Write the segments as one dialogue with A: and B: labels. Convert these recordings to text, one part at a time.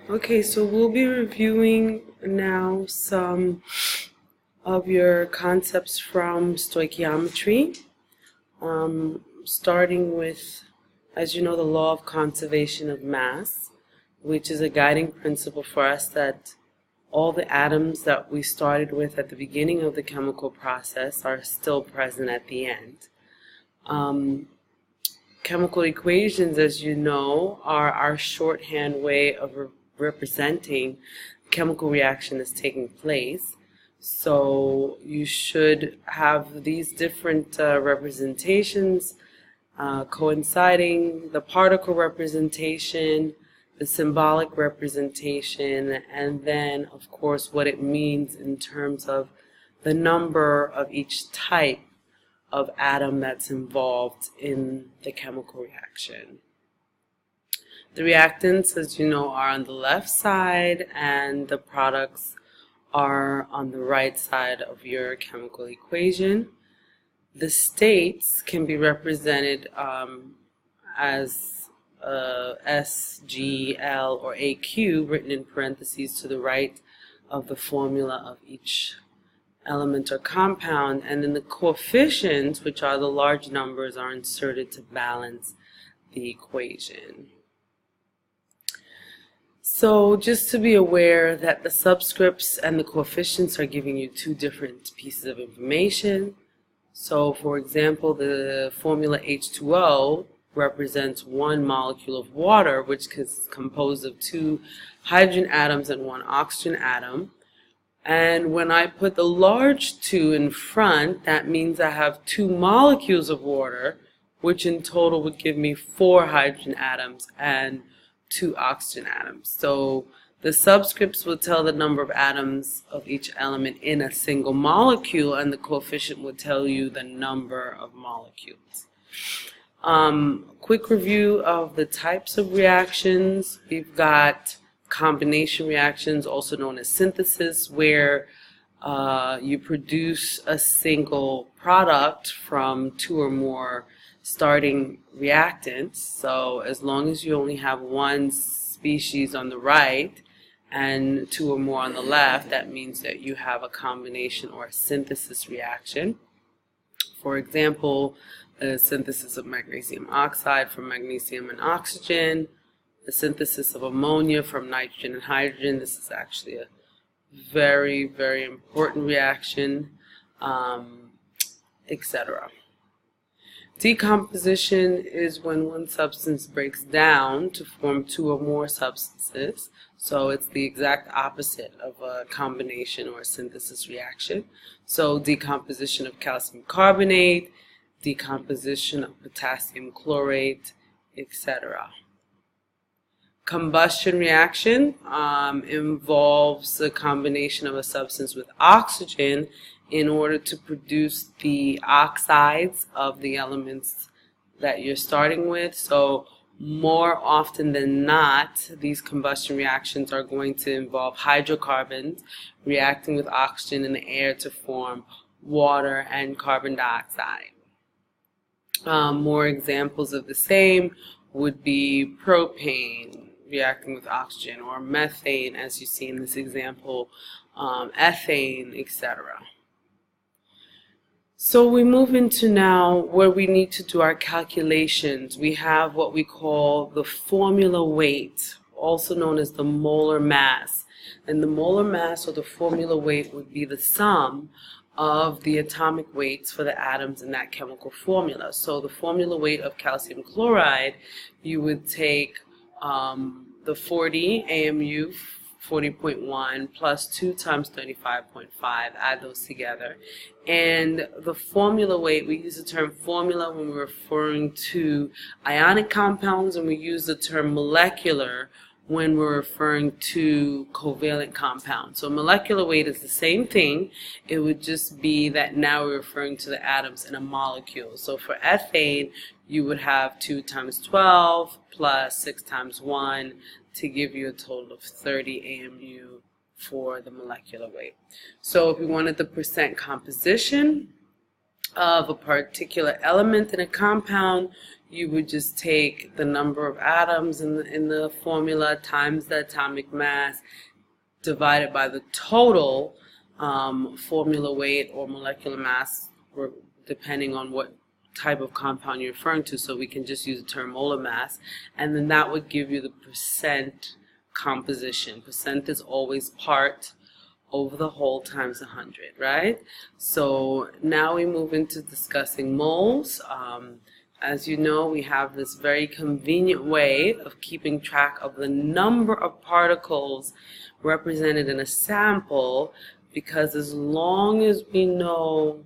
A: Okay, so we'll be reviewing now some of your concepts from stoichiometry, starting with, as you know, the law of conservation of mass, which is a guiding principle for us that all the atoms that we started with at the beginning of the chemical process are still present at the end. Chemical equations, as you know, are our shorthand way of representing the chemical reaction that's taking place. So you should have these different representations coinciding: the particle representation, the symbolic representation, and then of course what it means in terms of the number of each type of atom that's involved in the chemical reaction. The reactants, as you know, are on the left side, and the products are on the right side of your chemical equation. The states can be represented as S, G, L, or AQ, written in parentheses to the right of the formula of each element or compound, and then the coefficients, which are the large numbers, are inserted to balance the equation. So just to be aware that the subscripts and the coefficients are giving you two different pieces of information. So for example, the formula H2O represents one molecule of water, which is composed of two hydrogen atoms and one oxygen atom. And when I put the large 2 in front, that means I have two molecules of water, which in total would give me 4 hydrogen atoms and 2 oxygen atoms. So the subscripts will tell the number of atoms of each element in a single molecule, and the coefficient will tell you the number of molecules. Quick review of the types of reactions. We've got combination reactions, also known as synthesis, where you produce a single product from 2 or more starting reactants. So as long as you only have one species on the right and 2 or more on the left, that means that you have a combination or a synthesis reaction. For example, the synthesis of magnesium oxide from magnesium and oxygen, the synthesis of ammonia from nitrogen and hydrogen. This is actually a very, very important reaction, etc. Decomposition is when one substance breaks down to form 2 or more substances. So it's the exact opposite of a combination or a synthesis reaction. So decomposition of calcium carbonate, decomposition of potassium chlorate, etc. Combustion reaction involves a combination of a substance with oxygen in order to produce the oxides of the elements that you're starting with. So more often than not, these combustion reactions are going to involve hydrocarbons reacting with oxygen in the air to form water and carbon dioxide. More examples of the same would be propane reacting with oxygen, or methane, as you see in this example, ethane, etc. So we move into now where we need to do our calculations. We have what we call the formula weight, also known as the molar mass. And the molar mass, or the formula weight, would be the sum of the atomic weights for the atoms in that chemical formula. So the formula weight of calcium chloride, you would take the 40 AMU 40.1 plus 2 times 35.5, add those together. And the formula weight, we use the term formula when we're referring to ionic compounds, and we use the term molecular when we're referring to covalent compounds. So molecular weight is the same thing. It would just be that now we're referring to the atoms in a molecule. So for ethane, you would have 2 times 12 plus 6 times 1 to give you a total of 30 AMU for the molecular weight. So if we wanted the percent composition of a particular element in a compound, you would just take the number of atoms in the formula times the atomic mass divided by the total formula weight or molecular mass, depending on what type of compound you're referring to. So we can just use the term molar mass, and then that would give you the percent composition. Percent is always part over the whole times 100, right? So now we move into discussing moles. As you know, we have this very convenient way of keeping track of the number of particles represented in a sample, because as long as we know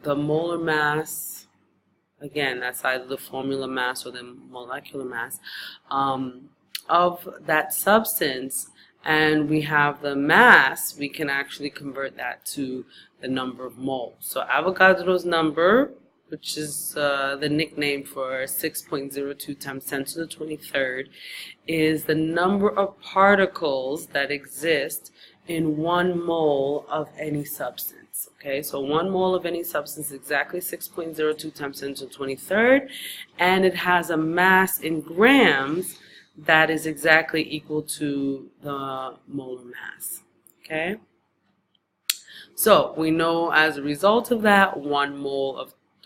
A: the molar mass, again, that's either the formula mass or the molecular mass of that substance, and we have the mass, we can actually convert that to the number of moles. So Avogadro's number, which is the nickname for 6.02 times 10 to the 23rd, is the number of particles that exist in 1 mole of any substance. Okay, so 1 mole of any substance is exactly 6.02 times 10 to the 23rd, and it has a mass in grams that is exactly equal to the molar mass. Okay, so we know as a result of that, 1 mole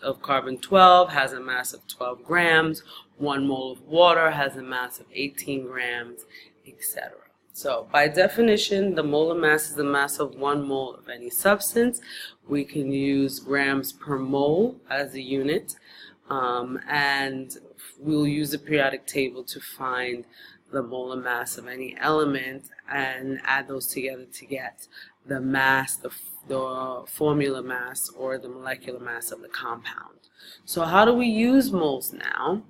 A: of carbon-12 has a mass of 12 grams, 1 mole of water has a mass of 18 grams, etc. So by definition, the molar mass is the mass of 1 mole of any substance. We can use grams per mole as a unit, and we'll use the periodic table to find the molar mass of any element and add those together to get the mass, the formula mass, or the molecular mass of the compound. So how do we use moles now?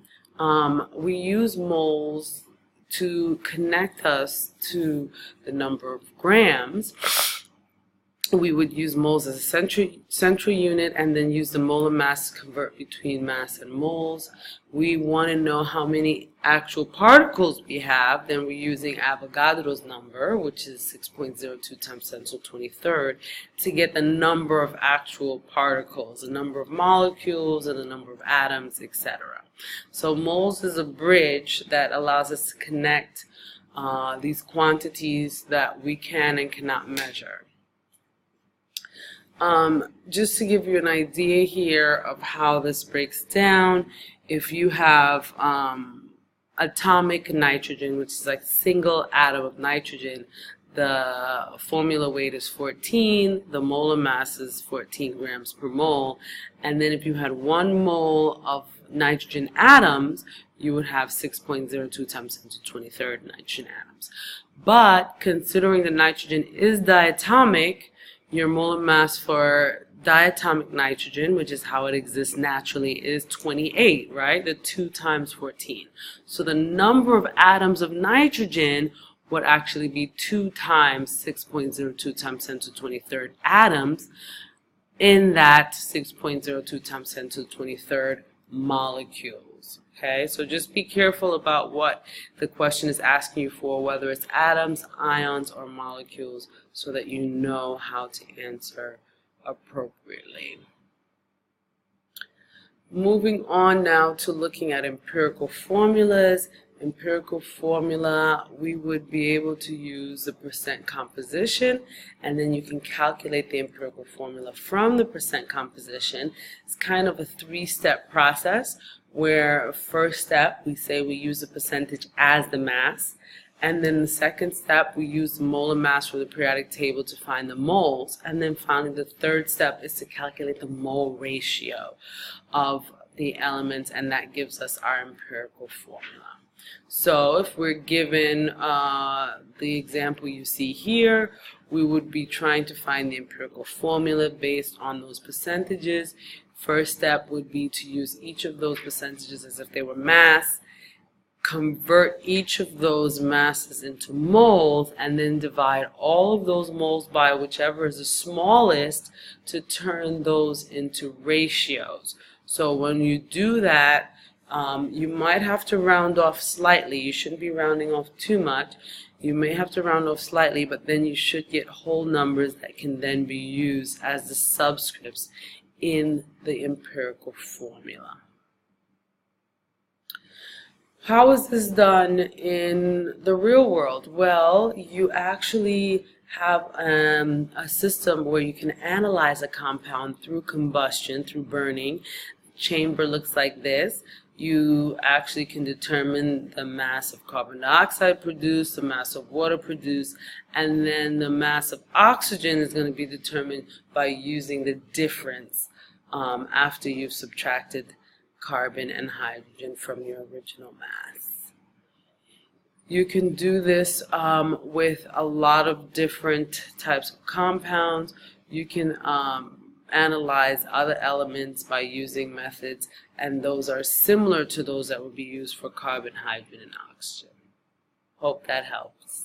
A: We use moles to connect us to the number of grams. We would use moles as a central unit and then use the molar mass to convert between mass and moles. We want to know how many actual particles we have, then we're using Avogadro's number, which is 6.02 times 10 to the 23rd, to get the number of actual particles, the number of molecules, and the number of atoms, etc. So moles is a bridge that allows us to connect these quantities that we can and cannot measure. Just to give you an idea here of how this breaks down, if you have atomic nitrogen, which is like a single atom of nitrogen, the formula weight is 14, the molar mass is 14 grams per mole, and then if you had 1 mole of nitrogen atoms, you would have 6.02 times 10 to the 23rd nitrogen atoms. But considering the nitrogen is diatomic, your molar mass for diatomic nitrogen, which is how it exists naturally, is 28, right? The 2 times 14. So the number of atoms of nitrogen would actually be 2 times 6.02 times 10 to the 23rd atoms in that 6.02 times 10 to the 23rd molecules. Okay, so just be careful about what the question is asking you for, whether it's atoms, ions, or molecules, so that you know how to answer appropriately. Moving on now to looking at empirical formulas. Empirical formula, we would be able to use the percent composition, and then you can calculate the empirical formula from the percent composition. It's kind of a 3-step process, where first step we say we use the percentage as the mass, and then the second step we use the molar mass for the periodic table to find the moles, and then finally the third step is to calculate the mole ratio of the elements, and that gives us our empirical formula. So if we're given the example you see here, we would be trying to find the empirical formula based on those percentages. First step would be to use each of those percentages as if they were mass, convert each of those masses into moles, and then divide all of those moles by whichever is the smallest to turn those into ratios. So when you do that, you might have to round off slightly. You shouldn't be rounding off too much. You may have to round off slightly, but then you should get whole numbers that can then be used as the subscripts in the empirical formula. How is this done in the real world? Well, you actually have a system where you can analyze a compound through combustion, through burning. The chamber looks like this. You actually can determine the mass of carbon dioxide produced, the mass of water produced, and then the mass of oxygen is going to be determined by using the difference after you've subtracted carbon and hydrogen from your original mass. You can do this with a lot of different types of compounds. You can analyze other elements by using methods, and those are similar to those that would be used for carbon, hydrogen, and oxygen. Hope that helps.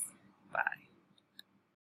A: Bye.